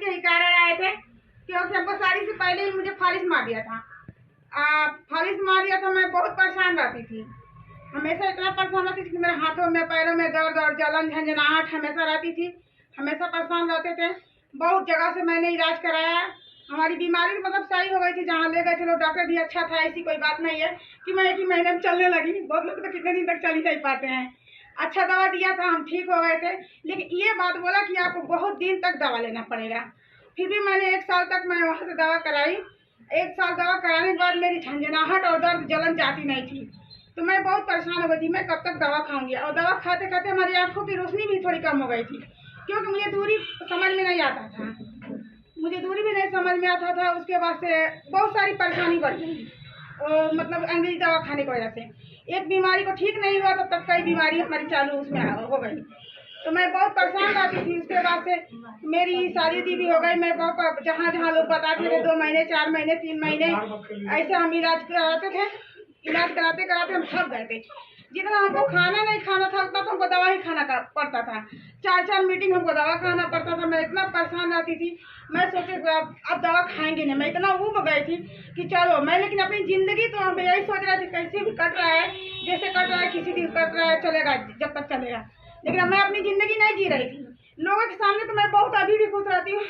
यही कह रहे आए थे क्योंकि हमको शादी से पहले ही मुझे फालिश मार दिया था। फालिश मार दिया तो मैं बहुत परेशान रहती थी, हमेशा इतना परेशान रहती थी कि मेरे हाथों में पैरों में दर्द और जलन झंझनाहट हमेशा रहती थी, हमेशा परेशान रहते थे। बहुत जगह से मैंने इलाज कराया, हमारी बीमारी मतलब सही हो गई थी। जहाँ ले गए थे लोग डॉक्टर भी अच्छा था, ऐसी कोई बात नहीं है कि मैं 1 ही महीने में चलने लगी। बहुत लोग तो कितने दिन तक चल ही नहीं पाते हैं। अच्छा दवा दिया था, हम ठीक हो गए थे, लेकिन ये बात बोला कि आपको बहुत दिन तक दवा लेना पड़ेगा। फिर भी मैंने 1 साल तक मैं वहाँ से दवा कराई। 1 साल दवा कराने के बाद मेरी झंझनाहट और दर्द जलन जाती नहीं थी, तो मैं बहुत परेशान हो गई थी, मैं कब तक दवा खाऊंगी। और दवा खाते खाते हमारी आंखों की रोशनी भी थोड़ी कम हो गई थी, क्योंकि मुझे दूरी समझ में नहीं आता था, मुझे दूरी भी नहीं समझ में आता था। उसके बाद से बहुत सारी परेशानी बढ़ गई, मतलब अंग्रेजी दवा खाने की वजह से। एक बीमारी को ठीक नहीं हुआ तब तक कई बीमारी हमारी चालू उसमें हो गई, तो मैं बहुत परेशान रहती थी। उसके बाद से मेरी शादी भी हो गई। मैं बहुत जहाँ जहाँ लोग बताते थे 2 महीने 4 महीने 3 महीने ऐसे हम इलाज कराते थे। इलाज कराते कराते हम थक गए थे। जितना हमको खाना नहीं खाना था उतना तो हमको दवा ही खाना पड़ता था। 4-4 मीटिंग हमको दवा खाना पड़ता था। मैं इतना परेशान रहती थी, मैं सोचे अब दवा खाएंगे नहीं। मैं इतना ऊब गई थी कि चलो मैं, लेकिन अपनी ज़िंदगी तो हम यही सोच रहे थे कैसे भी कट रहा है, जैसे कट रहा है किसी दिन कट रहा है, चलेगा जब तक चलेगा। लेकिन मैं अपनी ज़िंदगी नहीं जी रही थी। लोगों के सामने तो मैं बहुत अभी भी खुश रहती हूँ।